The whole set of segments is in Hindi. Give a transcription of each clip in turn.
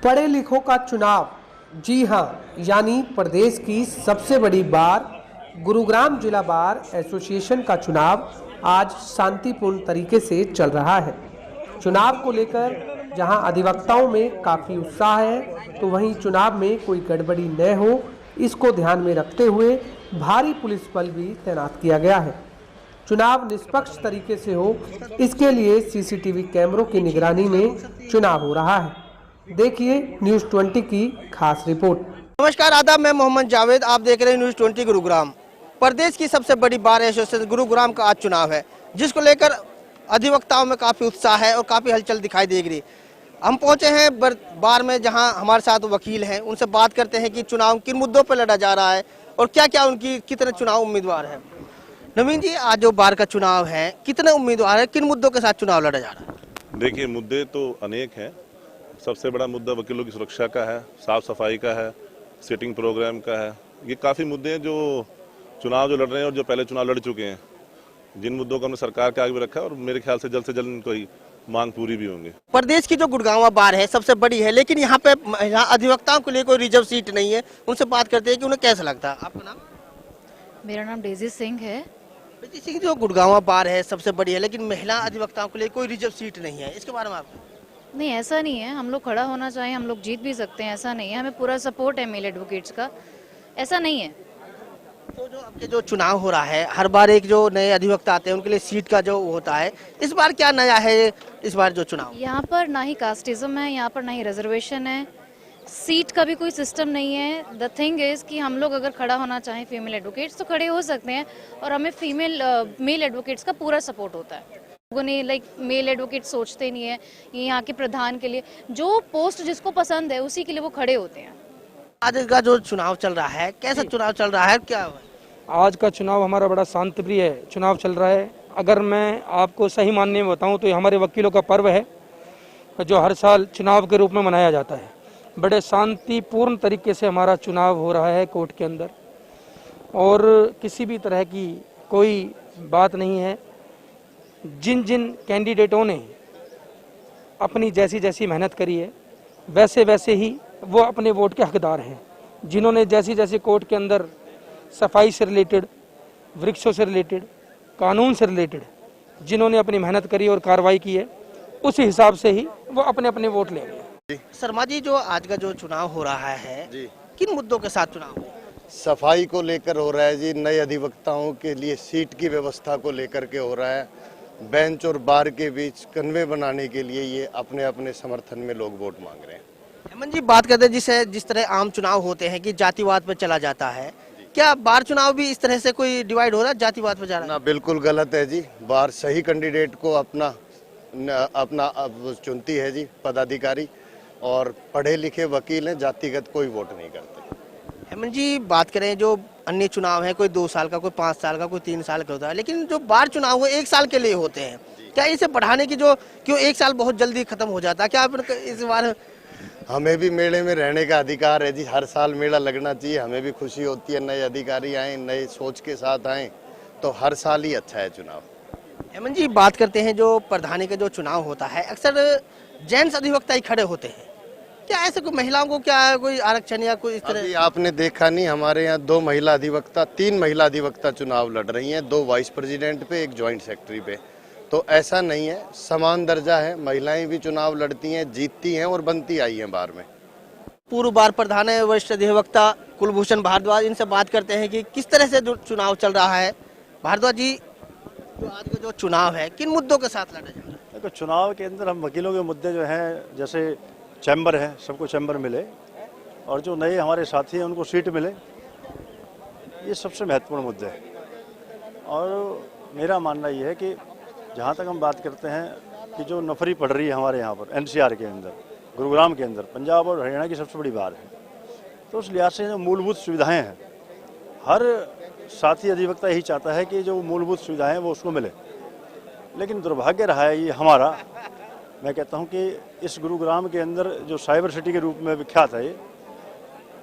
पढ़े लिखों का चुनाव, जी हाँ, यानी प्रदेश की सबसे बड़ी बार गुरुग्राम जिला बार एसोसिएशन का चुनाव आज शांतिपूर्ण तरीके से चल रहा है। चुनाव को लेकर जहां अधिवक्ताओं में काफी उत्साह है, तो वहीं चुनाव में कोई गड़बड़ी न हो, इसको ध्यान में रखते हुए भारी पुलिस बल भी तैनात किया गया है। चुनाव निष्पक्ष तरीके से हो, इसके लिए सीसीटीवी कैमरों की निगरानी में चुनाव हो रहा है। देखिए न्यूज़ 20 की खास रिपोर्ट। नमस्कार, आदाब, मैं मोहम्मद जावेद, आप देख रहे हैं न्यूज़ 20 गुरुग्राम। प्रदेश की सबसे बड़ी बार एसोसिएशन गुरुग्राम का आज चुनाव है, जिसको लेकर अधिवक्ताओं में काफ़ी उत्साह है और काफ़ी हलचल दिखाई दे रही। हम पहुंचे हैं बार में, जहां हमारे साथ वकील हैं। उनसे बात करते हैं कि चुनाव किन मुद्दों पर लड़ा जा रहा है और क्या क्या उनकी कितने चुनाव उम्मीदवार हैं। नवीन जी, आज जो बार का चुनाव है, कितने उम्मीदवार हैं, किन मुद्दों के साथ चुनाव लड़ा जा रहा है? देखिए, मुद्दे तो अनेक हैं। सबसे बड़ा मुद्दा वकीलों की सुरक्षा का है, साफ सफाई का है, सीटिंग प्रोग्राम का है। ये काफ़ी मुद्दे हैं जो चुनाव जो लड़ रहे हैं और जो पहले चुनाव लड़ चुके हैं, जिन मुद्दों को हमने सरकार के आगे भी रखा है और मेरे ख्याल से जल्द इनको ही मांग पूरी भी होंगी। प्रदेश की जो गुड़गांव बार है सबसे बड़ी है, लेकिन यहाँ पे अधिवक्ताओं के लिए कोई रिजर्व सीट नहीं है। उनसे बात करते हैं कि उन्हें कैसा लगता है। आपका नाम? मेरा नाम डेजी सिंह है। डेजी सिंह, जो गुड़गांव बार है सबसे बड़ी है, लेकिन महिला अधिवक्ताओं के लिए कोई रिजर्व सीट नहीं है, इसके बारे में आप? नहीं, ऐसा नहीं है। हम लोग खड़ा होना चाहिए, हम लोग जीत भी सकते हैं, ऐसा नहीं है। हमें पूरा सपोर्ट है मेल एडवोकेट्स का, ऐसा नहीं है। तो जो आपके जो चुनाव हो रहा है, हर बार एक जो नए अधिवक्ता आते हैं उनके लिए सीट का जो होता है, इस बार क्या नया है? इस बार जो चुनाव, यहाँ पर ना ही कास्टिज्म है, यहाँ पर ना ही रिजर्वेशन है, सीट का भी कोई सिस्टम नहीं है। द थिंग इज कि हम लोग अगर खड़ा होना चाहें फीमेल एडवोकेट्स तो खड़े हो सकते हैं, और हमें मेल एडवोकेट्स का पूरा सपोर्ट होता है। लोगों ने मेल एडवोकेट सोचते नहीं है, यहाँ के प्रधान के लिए जो पोस्ट जिसको पसंद है उसी के लिए वो खड़े होते हैं। आज का जो चुनाव चल रहा है, कैसा चुनाव चल रहा है, क्या? आज का चुनाव हमारा बड़ा शांतिप्रिय चुनाव चल रहा है। अगर मैं आपको सही मानने में बताऊं तो ये हमारे वकीलों का पर्व है, जो हर साल चुनाव के रूप में मनाया जाता है। बड़े शांतिपूर्ण तरीके से हमारा चुनाव हो रहा है कोर्ट के अंदर, और किसी भी तरह की कोई बात नहीं है। जिन जिन कैंडिडेटों ने अपनी जैसी जैसी मेहनत करी है, वैसे वैसे ही वो अपने वोट के हकदार हैं। जिन्होंने जैसी जैसी कोर्ट के अंदर सफाई से रिलेटेड, वृक्षों से रिलेटेड, कानून से रिलेटेड जिन्होंने अपनी मेहनत करी और कार्रवाई की है, उसी हिसाब से ही वो अपने अपने वोट लेंगे। शर्मा जी, जो आज का जो चुनाव हो रहा है जी, किन मुद्दों के साथ चुनाव? सफाई को लेकर हो रहा है जी, नए अधिवक्ताओं के लिए सीट की व्यवस्था को लेकर के हो रहा है, बेंच और बार के बीच कन्वे बनाने के लिए ये अपने अपने समर्थन में लोग वोट मांग रहे हैं। हेमंत जी, बात करते हैं जिस तरह आम चुनाव होते हैं कि जातिवाद पर चला जाता है, क्या बार चुनाव भी इस तरह से कोई डिवाइड हो रहा है, जातिवाद पर जा रहा है? ना, बिल्कुल गलत है जी। बार सही कैंडिडेट को अपना चुनती है जी, पदाधिकारी, और पढ़े लिखे वकील हैं, जातिगत कोई वोट नहीं करते। हेमंत जी, बात करें जो अन्य चुनाव है, कोई 2 साल का, कोई 5 साल का, कोई 3 साल का होता है, लेकिन जो बार चुनाव वो 1 साल के लिए होते हैं। क्या इसे बढ़ाने की जो क्यों 1 साल बहुत जल्दी खत्म हो जाता है, क्या आप इस बार? हमें भी मेले में रहने का अधिकार है जी, हर साल मेला लगना चाहिए। हमें भी खुशी होती है, नए अधिकारी आए, नए सोच के साथ आए, तो हर साल ही अच्छा है चुनाव। हेमंत जी, बात करते हैं जो प्रधानी का जो चुनाव होता है, अक्सर जेंट्स अधिवक्ता ही खड़े होते हैं। क्या ऐसे कोई महिलाओं को क्या कोई आरक्षण या कोई इस तरह? अभी आपने देखा नहीं, हमारे यहाँ 2 महिला अधिवक्ता, 3 महिला अधिवक्ता चुनाव लड़ रही हैं, 2 वाइस प्रेसिडेंट पे, 1 ज्वाइंट सेक्रेटरी पे। तो ऐसा नहीं है, समान दर्जा है, महिलाएं भी चुनाव लड़ती हैं, जीतती हैं और बनती आई हैं बार में। पूर्व बार प्रधान है वरिष्ठ अधिवक्ता कुलभूषण भारद्वाज, इनसे बात करते हैं कि किस तरह से चुनाव चल रहा है। भारद्वाज जी, तो आज का जो चुनाव है किन मुद्दों के साथ लड़ा जा रहा है? देखो, चुनाव के अंदर हम वकीलों के मुद्दे जो हैं, जैसे चैम्बर है, सबको चैम्बर मिले, और जो नए हमारे साथी हैं उनको सीट मिले, ये सबसे महत्वपूर्ण मुद्दे हैं। और मेरा मानना ये है कि जहाँ तक हम बात करते हैं कि जो नफरी पड़ रही है हमारे यहाँ पर एनसीआर के अंदर, गुरुग्राम के अंदर, पंजाब और हरियाणा की सबसे बड़ी बार है, तो उस लिहाज से जो मूलभूत सुविधाएं हैं, हर साथी अधिवक्ता यही चाहता है कि जो मूलभूत सुविधाएं हैं वो उसको मिले। लेकिन दुर्भाग्य रहा है ये हमारा, मैं कहता हूं कि इस गुरुग्राम के अंदर जो साइबर सिटी के रूप में विख्यात है, ये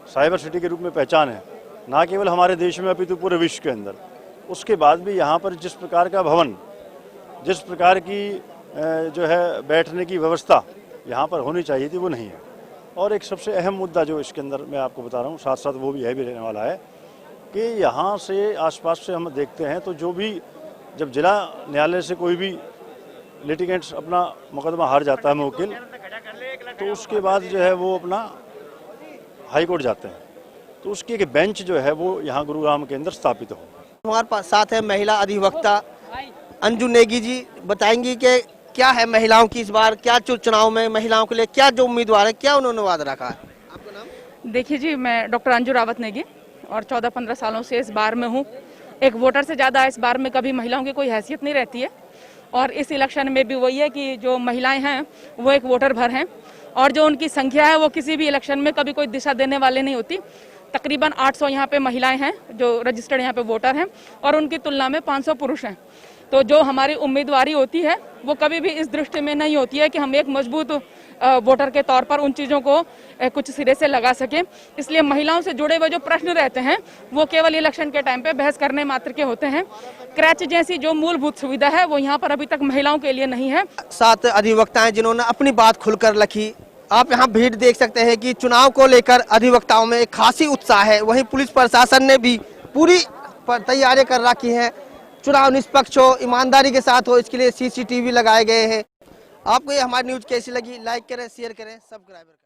साइबर सिटी के रूप में पहचान है, ना केवल हमारे देश में अपितु पूरे विश्व के अंदर। उसके बाद भी यहाँ पर जिस प्रकार का भवन, जिस प्रकार की जो है बैठने की व्यवस्था यहाँ पर होनी चाहिए थी, वो नहीं है। और एक सबसे अहम मुद्दा जो इसके अंदर मैं आपको बता रहा हूँ, साथ साथ वो भी है भी रहने वाला है कि यहाँ से आसपास से हम देखते हैं तो जो भी जब जिला न्यायालय से कोई भी लिटिगेंट्स अपना मुकदमा हार जाता है मुवक्किल, तो उसके बाद जो है वो अपना हाई कोर्ट जाते हैं, तो उसकी एक बेंच जो है वो यहाँ गुरुग्राम के अंदर स्थापित हो। हमारे पास साथ है महिला अधिवक्ता अंजू नेगी जी, बताएंगी कि क्या है महिलाओं की इस बार क्या चुनाव में महिलाओं के लिए क्या जो उम्मीदवार है, क्या उन्होंने वादा रखा है। आपका नाम? देखिए जी, मैं डॉक्टर अंजू रावत नेगी और 14-15 सालों से इस बार में हूँ। एक वोटर से ज़्यादा इस बार में कभी महिलाओं की कोई हैसियत नहीं रहती है, और इस इलेक्शन में भी वही है कि जो महिलाएं हैं वो एक वोटर भर हैं, और जो उनकी संख्या है वो किसी भी इलेक्शन में कभी कोई दिशा देने वाले नहीं होती। तकरीबन 800 यहाँ पे महिलाएं हैं जो रजिस्टर्ड यहाँ पे वोटर हैं, और उनकी तुलना में 500 पुरुष हैं। तो जो हमारी उम्मीदवारी होती है वो कभी भी इस दृष्टि में नहीं होती है कि हम एक मजबूत वोटर के तौर पर उन चीज़ों को कुछ सिरे से लगा सकें। इसलिए महिलाओं से जुड़े हुए जो प्रश्न रहते हैं वो केवल इलेक्शन के टाइम पे बहस करने मात्र के होते हैं। क्रैच जैसी जो मूलभूत सुविधा है वो यहाँ पर अभी तक महिलाओं के लिए नहीं है। 7 अधिवक्ताएं जिन्होंने अपनी बात खुलकर रखी। आप यहाँ भीड़ देख सकते हैं कि चुनाव को लेकर अधिवक्ताओं में एक खासी उत्साह है। वहीं पुलिस प्रशासन ने भी पूरी तैयारी कर रखी है। चुनाव निष्पक्ष हो, ईमानदारी के साथ हो, इसके लिए CCTV लगाए गए हैं। आपको ये हमारी न्यूज़ कैसी लगी, लाइक करें, शेयर करें, सब्सक्राइब करें।